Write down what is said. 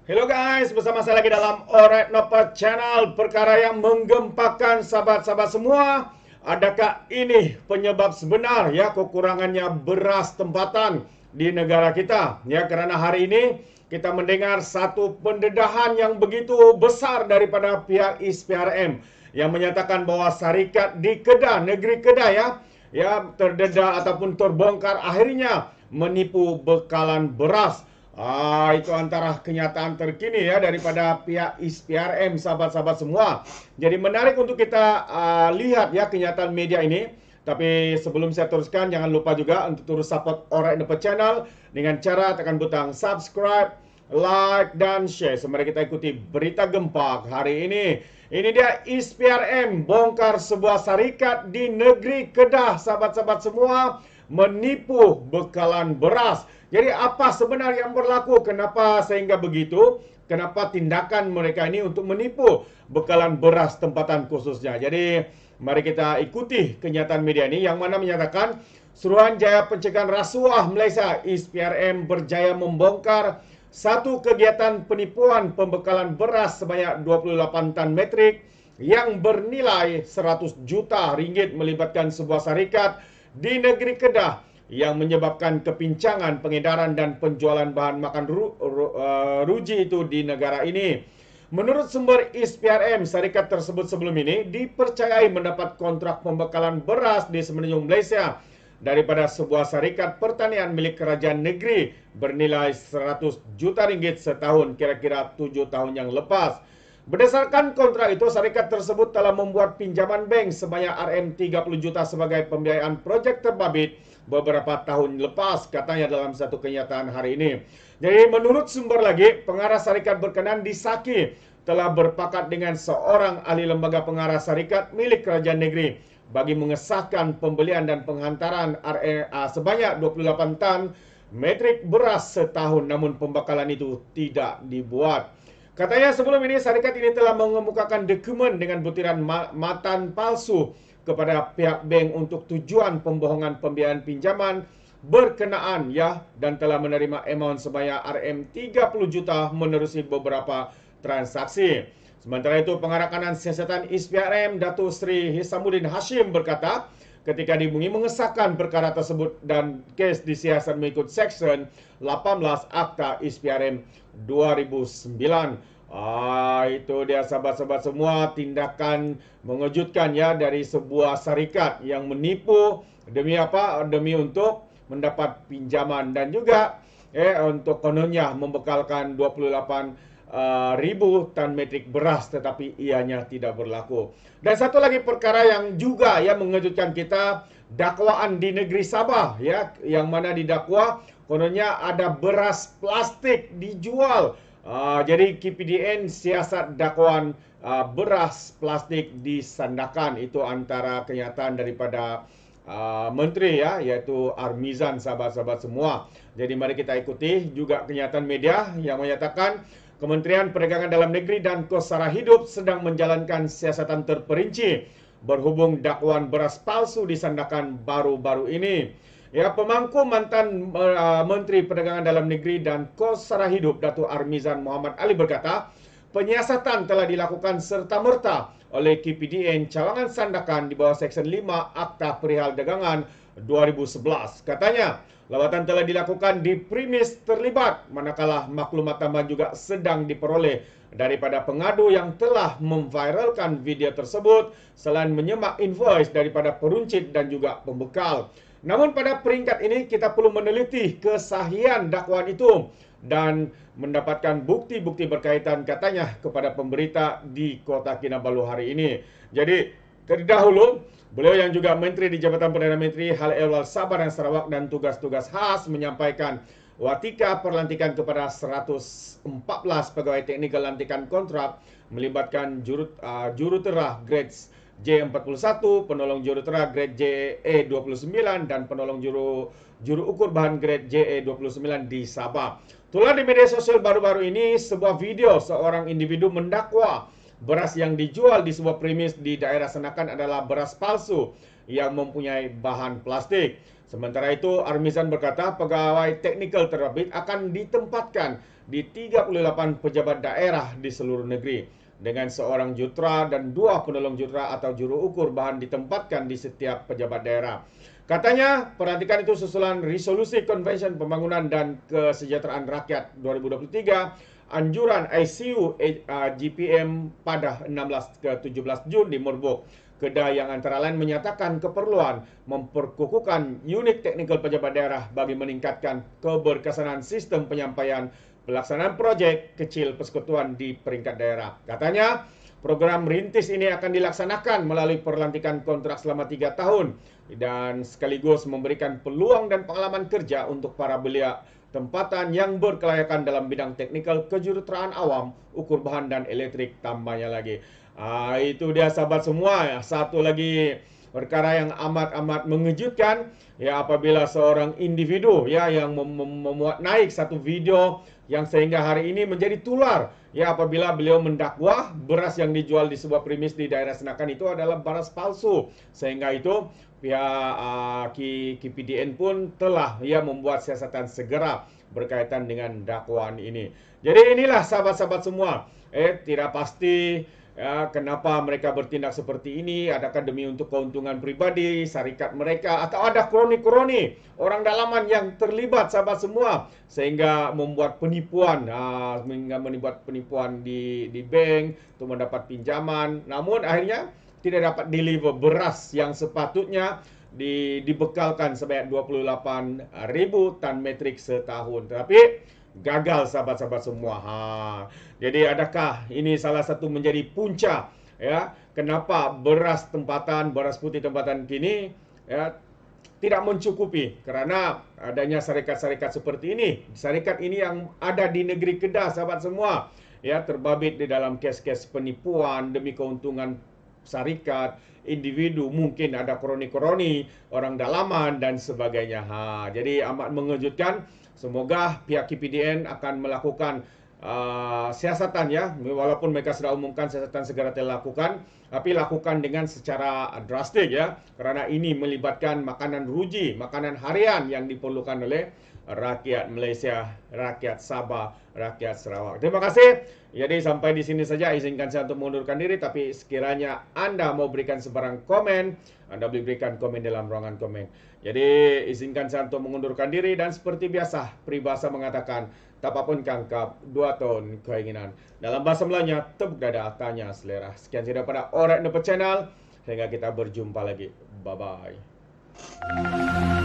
Hello guys, bersama saya lagi dalam Alright Nopal Channel. Perkara yang menggempakan sahabat-sahabat semua. Adakah ini penyebab sebenar ya kekurangannya beras tempatan di negara kita? Ya, kerana hari ini kita mendengar satu pendedahan yang begitu besar daripada pihak ISPRM yang menyatakan bahawa syarikat di Kedah, negeri Kedah ya terdedah ataupun terbongkar akhirnya menipu bekalan beras. Itu antara kenyataan terkini ya daripada pihak ISPRM, sahabat-sahabat semua. Jadi menarik untuk kita lihat ya kenyataan media ini. Tapi sebelum saya teruskan, jangan lupa juga untuk terus support Alright Nopal Channel dengan cara tekan butang subscribe, like, dan share. Mari kita ikuti berita gempak hari ini. Ini dia ISPRM bongkar sebuah syarikat di negeri Kedah, sahabat-sahabat semua, menipu bekalan beras. Jadi apa sebenarnya yang berlaku? Kenapa sehingga begitu? Kenapa tindakan mereka ini untuk menipu bekalan beras tempatan khususnya? Jadi mari kita ikuti kenyataan media ini yang mana menyatakan Suruhanjaya Pencegahan Rasuah Malaysia ISPRM berjaya membongkar satu kegiatan penipuan pembekalan beras sebanyak 28 tan metrik yang bernilai 100 juta ringgit melibatkan sebuah syarikat di negeri Kedah yang menyebabkan kepincangan pengedaran dan penjualan bahan makan ruji itu di negara ini. Menurut sumber ISPRM, syarikat tersebut sebelum ini dipercayai mendapat kontrak pembekalan beras di semenanjung Malaysia daripada sebuah syarikat pertanian milik kerajaan negeri bernilai 100 juta ringgit setahun, kira-kira 7 tahun yang lepas. Berdasarkan kontrak itu, syarikat tersebut telah membuat pinjaman bank sebanyak RM30 juta sebagai pembiayaan projek terbabit beberapa tahun lepas, katanya dalam satu kenyataan hari ini. Jadi menurut sumber lagi, pengarah syarikat berkenan di Saki telah berpakat dengan seorang ahli lembaga pengarah syarikat milik kerajaan negeri bagi mengesahkan pembelian dan penghantaran sebanyak 28 tan metrik beras setahun, namun pembekalan itu tidak dibuat. Katanya sebelum ini syarikat ini telah mengemukakan dokumen dengan butiran matan palsu kepada pihak bank untuk tujuan pembohongan pembiayaan pinjaman berkenaan ya, dan telah menerima amount sebanyak RM30 juta menerusi beberapa transaksi. Sementara itu, pengarah kanan siasatan ISPRM Datuk Seri Hisamuddin Hashim berkata, ketika dihubungi mengesahkan perkara tersebut dan kes disiasat mengikut Seksyen 18 Akta ISPRM 2009. Itu dia sahabat-sahabat semua, tindakan mengejutkan ya dari sebuah syarikat yang menipu demi apa? Demi untuk mendapat pinjaman dan juga untuk kononnya membekalkan 28 ribu tan metrik beras, tetapi ianya tidak berlaku. Dan satu lagi perkara yang juga ya mengejutkan kita, dakwaan di negeri Sabah ya, yang mana didakwa kononnya ada beras plastik dijual. Jadi KPDN siasat dakwaan beras plastik disandakan. Itu antara kenyataan daripada menteri ya, yaitu Armizan, sahabat-sahabat semua. Jadi mari kita ikuti juga kenyataan media yang menyatakan Kementerian Perdagangan Dalam Negeri dan Kos Sara Hidup sedang menjalankan siasatan terperinci berhubung dakwaan beras palsu disandakan baru-baru ini. Ya, pemangku mantan Menteri Perdagangan Dalam Negeri dan Kos Sara Hidup Datuk Armizan Muhammad Ali berkata, penyiasatan telah dilakukan serta-merta oleh KPDN Cawangan Sandakan di bawah Seksyen 5 Akta Perihal Dagangan 2011. Katanya, lawatan telah dilakukan di premis terlibat, manakala maklumat tambahan juga sedang diperoleh daripada pengadu yang telah memviralkan video tersebut selain menyemak invoice daripada peruncit dan juga pembekal. Namun pada peringkat ini kita perlu meneliti kesahihan dakwaan itu dan mendapatkan bukti-bukti berkaitan, katanya kepada pemberita di Kota Kinabalu hari ini. Jadi terlebih dahulu, beliau yang juga Menteri di Jabatan Perdana Menteri Hal Ehwal Sabah dan Sarawak dan tugas-tugas khas menyampaikan watika perlantikan kepada 114 pegawai teknikal lantikan kontrak melibatkan juruterah grade J41, penolong juruterah grade JE29 dan penolong juru ukur bahan grade JE29 di Sabah. Tular di media sosial baru-baru ini sebuah video seorang individu mendakwa beras yang dijual di sebuah premis di daerah Senakan adalah beras palsu yang mempunyai bahan plastik. Sementara itu, Armizan berkata pegawai teknikal terbit akan ditempatkan di 38 pejabat daerah di seluruh negeri, dengan seorang jutera dan 2 penolong jutera atau juru ukur bahan ditempatkan di setiap pejabat daerah. Katanya, pelantikan itu susulan resolusi Konvensyen Pembangunan dan Kesejahteraan Rakyat 2023, anjuran ICU GPM pada 16 ke 17 Jun di Merbuk. Kedai yang antara lain menyatakan keperluan memperkukuhkan unit teknikal pejabat daerah bagi meningkatkan keberkesanan sistem penyampaian pelaksanaan projek kecil persekutuan di peringkat daerah. Katanya, program rintis ini akan dilaksanakan melalui perlantikan kontrak selama 3 tahun dan sekaligus memberikan peluang dan pengalaman kerja untuk para belia tempatan yang berkelayakan dalam bidang teknikal kejuruteraan awam, ukur bahan dan elektrik, tambahnya lagi. Itu dia sahabat semua ya. Satu lagi perkara yang amat mengejutkan ya, apabila seorang individu ya yang memuat naik satu video yang sehingga hari ini menjadi tular ya, apabila beliau mendakwa beras yang dijual di sebuah premis di daerah Senakan itu adalah beras palsu, sehingga itu pihak KPDN pun telah ya membuat siasatan segera berkaitan dengan dakwaan ini. Jadi inilah sahabat-sahabat semua, tidak pasti ya, kenapa mereka bertindak seperti ini? Adakah demi untuk keuntungan pribadi, syarikat mereka, atau ada kroni-kroni orang dalaman yang terlibat sahabat semua sehingga membuat penipuan, membuat penipuan di bank untuk mendapat pinjaman, namun akhirnya tidak dapat deliver beras yang sepatutnya dibekalkan sebanyak 28.000 tan metrik setahun. Tapi gagal sahabat-sahabat semua. Jadi adakah ini salah satu menjadi punca ya kenapa beras tempatan, beras putih tempatan kini ya tidak mencukupi, karena adanya syarikat-syarikat seperti ini. Syarikat ini yang ada di negeri Kedah sahabat semua ya, terbabit di dalam kes-kes penipuan demi keuntungan syarikat, individu, mungkin ada kroni-kroni orang dalaman dan sebagainya. Jadi amat mengejutkan. Semoga pihak KPDN akan melakukan siasatan ya, walaupun mereka sudah umumkan siasatan segera dilakukan, tapi lakukan dengan secara drastik ya, karena ini melibatkan makanan ruji, makanan harian yang diperlukan oleh rakyat Malaysia, rakyat Sabah, rakyat Sarawak. Terima kasih. Jadi sampai di sini saja, izinkan saya untuk mengundurkan diri, tapi sekiranya Anda mau berikan sebarang komen, Anda boleh berikan komen dalam ruangan komen. Jadi izinkan saya untuk mengundurkan diri, dan seperti biasa peribahasa mengatakan tak apapun kangkap 2 tahun keinginan. Dalam bahasa Melayunya, tepuk dada, tanya selera. Sekian saja pada Alright Napa Channel. Sehingga kita berjumpa lagi. Bye-bye.